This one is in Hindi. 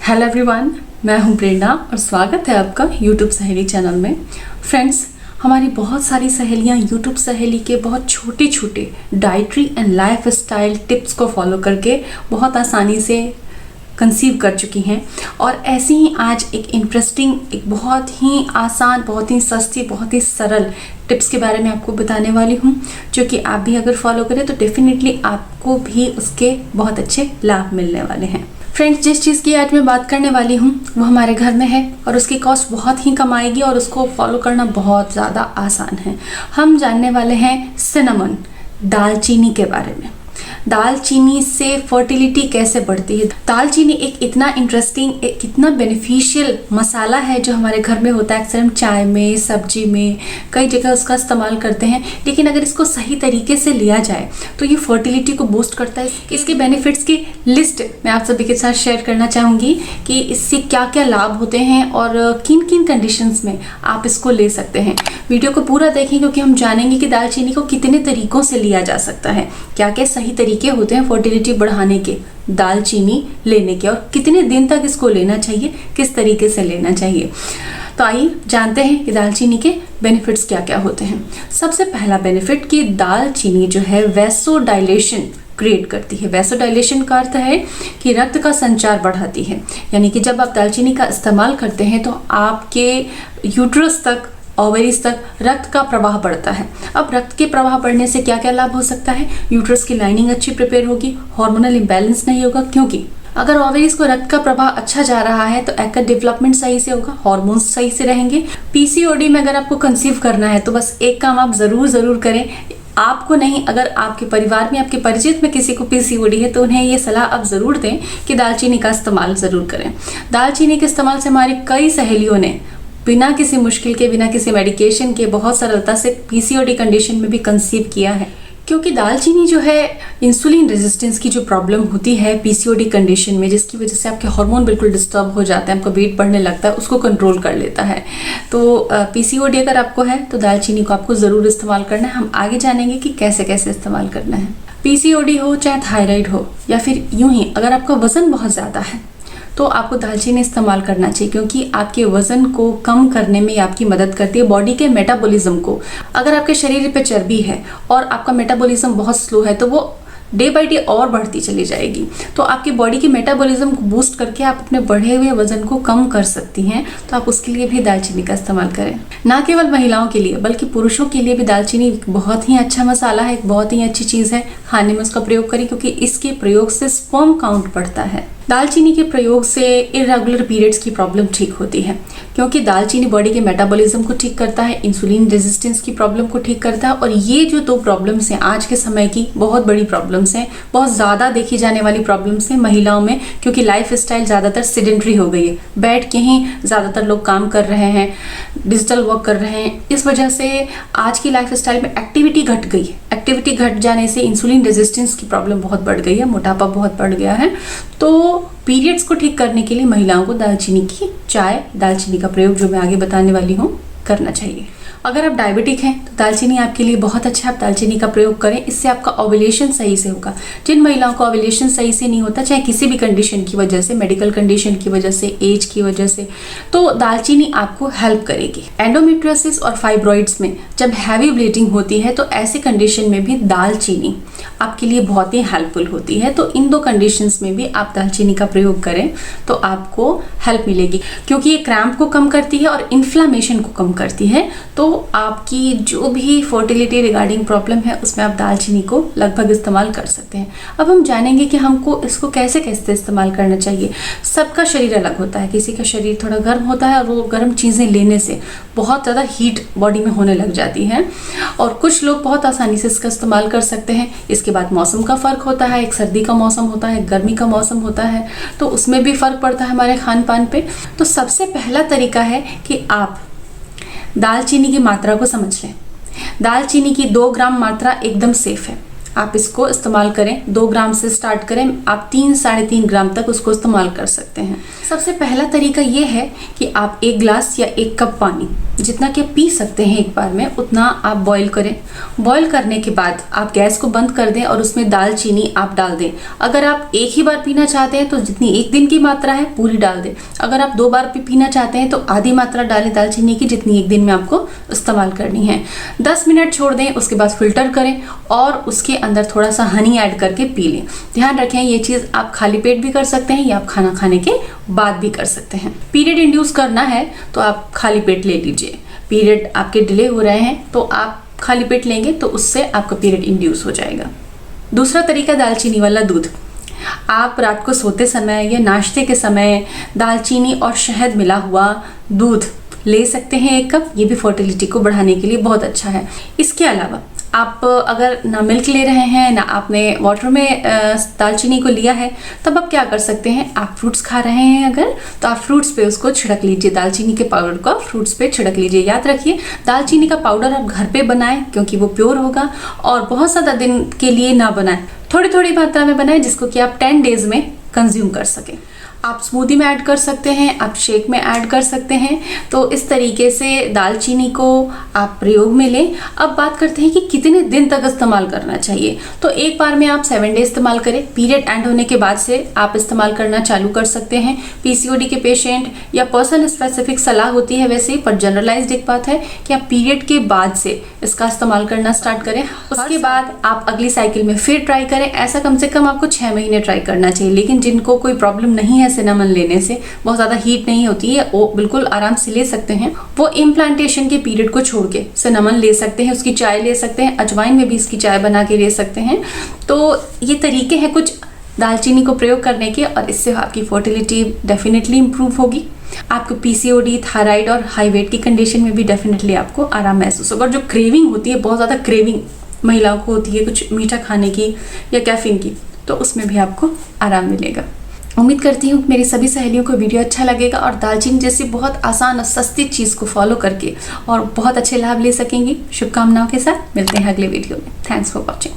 हेलो एवरीवन, मैं हूं प्रेरणा और स्वागत है आपका यूट्यूब सहेली चैनल में। फ्रेंड्स, हमारी बहुत सारी सहेलियां यूट्यूब सहेली के बहुत छोटे छोटे dietary and life style tips को फॉलो करके बहुत आसानी से कंसीव कर चुकी हैं। और ऐसे ही आज एक इंटरेस्टिंग, एक बहुत ही आसान, बहुत ही सस्ती, बहुत ही सरल टिप्स के बारे में आपको बताने वाली हूँ, जो कि आप भी अगर फॉलो करें तो डेफिनेटली आपको भी उसके बहुत अच्छे लाभ मिलने वाले हैं। फ्रेंड्स, जिस चीज़ की आज मैं बात करने वाली हूँ वो हमारे घर में है और उसकी कॉस्ट बहुत ही कम आएगी और उसको फॉलो करना बहुत ज़्यादा आसान है। हम जानने वाले हैं सिनेमन, दालचीनी के बारे में। दालचीनी से फर्टिलिटी कैसे बढ़ती है। दालचीनी एक इतना इंटरेस्टिंग, एक इतना बेनिफिशियल मसाला है जो हमारे घर में होता है। अक्सर हम चाय में, सब्जी में, कई जगह उसका इस्तेमाल करते हैं। लेकिन अगर इसको सही तरीके से लिया जाए तो ये फर्टिलिटी को बूस्ट करता है। इसके बेनिफिट्स की लिस्ट मैं आप सभी के साथ शेयर करना चाहूँगी कि इससे क्या क्या लाभ होते हैं और किन किन कंडीशंस में आप इसको ले सकते हैं। वीडियो को पूरा देखें क्योंकि हम जानेंगे कि दालचीनी को कितने तरीकों से लिया जा सकता है, क्या क्या सही तरीके होते हैं फर्टिलिटी बढ़ाने के, दालचीनी लेने के, और कितने दिन तक इसको लेना चाहिए, किस तरीके से लेना चाहिए। तो आइए जानते हैं कि दालचीनी के बेनिफिट्स क्या क्या होते हैं। सबसे पहला बेनिफिट कि दालचीनी जो है वैसोडाइलेशन क्रिएट करती है। वैसोडाइलेशन का अर्थ है कि रक्त का संचार बढ़ाती है। यानी कि जब आप दालचीनी का इस्तेमाल करते हैं तो आपके यूट्रस तक, ओवरीज तक रक्त का प्रवाह बढ़ता है। अब रक्त के प्रवाह बढ़ने से क्या क्या लाभ हो सकता है। यूट्रस की लाइनिंग अच्छी प्रिपेयर होगी, हार्मोनल इम्बैलेंस नहीं होगा, क्योंकि अगर ओवरीज को रक्त का प्रवाह अच्छा जा रहा है तो एग का डेवलपमेंट सही से होगा, हार्मोन्स सही से रहेंगे। पीसीओडी में अगर आपको कंसीव करना है तो बस एक काम आप जरूर करें, आपको नहीं, अगर आपके परिवार में, आपके परिचित में किसी को पीसीओडी है तो उन्हें ये सलाह आप ज़रूर दें कि दालचीनी का इस्तेमाल ज़रूर करें। दालचीनी के इस्तेमाल से हमारी कई सहेलियों ने बिना किसी मुश्किल के, बिना किसी मेडिकेशन के बहुत सरलता से पीसीओडी कंडीशन में भी कंसीव किया है। क्योंकि दालचीनी जो है इंसुलिन रेजिस्टेंस की जो प्रॉब्लम होती है पीसीओडी कंडीशन में, जिसकी वजह से आपके हार्मोन बिल्कुल डिस्टर्ब हो जाता है, आपका वेट बढ़ने लगता है, उसको कंट्रोल कर लेता है। तो पीसीओडी अगर आपको है तो दालचीनी को आपको ज़रूर इस्तेमाल करना है। हम आगे जानेंगे कि कैसे कैसे इस्तेमाल करना है। पीसीओडी हो, चाहे थायराइड हो, या फिर यूं ही अगर आपका वज़न बहुत ज़्यादा है तो आपको दालचीनी इस्तेमाल करना चाहिए, क्योंकि आपके वज़न को कम करने में आपकी मदद करती है, बॉडी के मेटाबॉलिज्म को। अगर आपके शरीर पे चर्बी है और आपका मेटाबॉलिज्म बहुत स्लो है तो वो डे बाई डे और बढ़ती चली जाएगी। तो आपकी बॉडी के मेटाबॉलिज्म को बूस्ट करके आप अपने बढ़े हुए वजन को कम कर सकती हैं। तो आप उसके लिए भी दालचीनी का इस्तेमाल करें। ना केवल महिलाओं के लिए बल्कि पुरुषों के लिए भी दालचीनी बहुत ही अच्छा मसाला है, एक बहुत ही अच्छी चीज़ है। खाने में उसका प्रयोग करें क्योंकि इसके प्रयोग से स्पर्म काउंट बढ़ता है। दालचीनी के प्रयोग से इरेगुलर पीरियड्स की प्रॉब्लम ठीक होती है, क्योंकि दालचीनी बॉडी के मेटाबॉलिज्म को ठीक करता है, इंसुलिन रेजिस्टेंस की प्रॉब्लम को ठीक करता है। और ये जो दो प्रॉब्लम्स हैं आज के समय की बहुत बड़ी प्रॉब्लम्स हैं, बहुत ज़्यादा देखी जाने वाली प्रॉब्लम्स हैं महिलाओं में, क्योंकि लाइफ स्टाइल ज़्यादातर सेडेंटरी हो गई है, बैठ के ही ज़्यादातर लोग काम कर रहे हैं, डिजिटल वर्क कर रहे हैं। इस वजह से आज की लाइफ स्टाइल में एक्टिविटी घट गई है। एक्टिविटी घट जाने से इंसुलिन रेजिस्टेंस की प्रॉब्लम बहुत बढ़ गई है, मोटापा बहुत बढ़ गया है। तो पीरियड्स को ठीक करने के लिए महिलाओं को दालचीनी की चाय, दालचीनी का प्रयोग जो मैं आगे बताने वाली हूँ करना चाहिए। अगर आप डायबिटिक हैं तो दालचीनी आपके लिए बहुत अच्छा है, आप दालचीनी का प्रयोग करें, इससे आपका ओव्यूलेशन सही से होगा। जिन महिलाओं का ओव्यूलेशन सही से नहीं होता, चाहे किसी भी कंडीशन की वजह से, मेडिकल कंडीशन की वजह से, एज की वजह से, तो दालचीनी आपको हेल्प करेगी। एंडोमेट्रियोसिस और फाइब्रॉइड्स में जब हैवी ब्लीडिंग होती है तो ऐसे कंडीशन में भी दालचीनी आपके लिए बहुत ही हेल्पफुल होती है। तो इन दो कंडीशंस में भी आप दालचीनी का प्रयोग करें तो आपको हेल्प मिलेगी, क्योंकि ये क्रैम्प को कम करती है और इन्फ्लामेशन को कम करती है। तो आपकी जो भी फर्टिलिटी रिगार्डिंग प्रॉब्लम है उसमें आप दालचीनी को लगभग इस्तेमाल कर सकते हैं। अब हम जानेंगे कि हमको इसको कैसे कैसे इस्तेमाल करना चाहिए। सबका शरीर अलग होता है, किसी का शरीर थोड़ा गर्म होता है और वो गर्म चीज़ें लेने से बहुत ज़्यादा हीट बॉडी में होने लग जाती है, और कुछ लोग बहुत आसानी से इसका इस्तेमाल कर सकते हैं। इसके बाद मौसम का फ़र्क होता है, एक सर्दी का मौसम होता है, गर्मी का मौसम होता है, तो उसमें भी फ़र्क पड़ता है हमारे खान पान पे। तो सबसे पहला तरीका है कि आप दालचीनी की मात्रा को समझ लें। दालचीनी की 2 ग्राम मात्रा एकदम सेफ है, आप इसको इस्तेमाल करें। 2 ग्राम से स्टार्ट करें, आप 3-3.5 ग्राम तक उसको इस्तेमाल कर सकते हैं। सबसे पहला तरीका ये है कि आप 1 गिलास या 1 कप पानी जितना कि आप पी सकते हैं एक बार में उतना आप बॉईल करें। बॉईल करने के बाद आप गैस को बंद कर दें और उसमें दालचीनी आप डाल दें। अगर आप एक ही बार पीना चाहते हैं तो जितनी एक दिन की मात्रा है पूरी डाल दें। अगर आप 2 बार पीना चाहते हैं तो आधी मात्रा डालें दालचीनी की, जितनी एक दिन में आपको इस्तेमाल करनी है। 10 मिनट छोड़ दें, उसके बाद फिल्टर करें और उसके अंदर थोड़ा सा हनी ऐड करके पी लें। ध्यान रखें ये चीज़ आप खाली पेट भी कर सकते हैं या आप खाना खाने के बाद भी कर सकते हैं। पीरियड इंड्यूस करना है तो आप खाली पेट ले लीजिए। पीरियड आपके डिले हो रहे हैं तो आप खाली पेट लेंगे तो उससे आपका पीरियड इंड्यूस हो जाएगा। दूसरा तरीका दालचीनी वाला दूध। आप रात को सोते समय या नाश्ते के समय दालचीनी और शहद मिला हुआ दूध ले सकते हैं 1 कप। ये भी फर्टिलिटी को बढ़ाने के लिए बहुत अच्छा है। इसके अलावा आप अगर ना मिल्क ले रहे हैं ना आपने वाटर में दालचीनी को लिया है, तब आप क्या कर सकते हैं, आप फ्रूट्स खा रहे हैं अगर तो आप फ्रूट्स पे उसको छिड़क लीजिए। दालचीनी के पाउडर को फ्रूट्स पे छिड़क लीजिए। याद रखिए दालचीनी का पाउडर आप घर पे बनाएं क्योंकि वो प्योर होगा, और बहुत ज़्यादा दिन के लिए ना बनाएं, थोड़ी थोड़ी मात्रा में बनाएं जिसको कि आप 10 डेज में कंज्यूम कर सकें। आप स्मूदी में ऐड कर सकते हैं, आप शेक में ऐड कर सकते हैं। तो इस तरीके से दालचीनी को आप प्रयोग में लें। अब बात करते हैं कि कितने दिन तक इस्तेमाल करना चाहिए। तो एक बार में आप 7 डे इस्तेमाल करें। पीरियड एंड होने के बाद से आप इस्तेमाल करना चालू कर सकते हैं। पीसीओडी के पेशेंट या पर्सन स्पेसिफिक सलाह होती है वैसे, पर जनरलाइज्ड एक बात है कि आप पीरियड के बाद से इसका इस्तेमाल करना स्टार्ट करें। उसके बाद आप अगली साइकिल में फिर ट्राई करें। ऐसा कम से कम आपको 6 महीने ट्राई करना चाहिए। लेकिन जिनको कोई प्रॉब्लम नहीं है सिनेमन लेने से, बहुत ज़्यादा हीट नहीं होती है, वो बिल्कुल आराम से ले सकते हैं। वो इम्प्लांटेशन के पीरियड को छोड़ के सिनेमन ले सकते हैं, उसकी चाय ले सकते हैं, अजवाइन में भी इसकी चाय बना के ले सकते हैं। तो ये तरीके हैं कुछ दालचीनी को प्रयोग करने के, और इससे आपकी फर्टिलिटी डेफिनेटली इंप्रूव होगी। आपको पीसीओडी, थायराइड और हाई वेट की कंडीशन में भी डेफिनेटली आपको आराम महसूस होगा। और जो क्रेविंग होती है, बहुत ज़्यादा क्रेविंग महिलाओं को होती है कुछ मीठा खाने की या कैफीन की, तो उसमें भी आपको आराम मिलेगा। उम्मीद करती हूँ मेरी सभी सहेलियों को वीडियो अच्छा लगेगा और दालचीनी जैसी बहुत आसान और सस्ती चीज़ को फॉलो करके और बहुत अच्छे लाभ ले सकेंगी। शुभकामनाओं के साथ मिलते हैं अगले वीडियो में। Thanks for watching.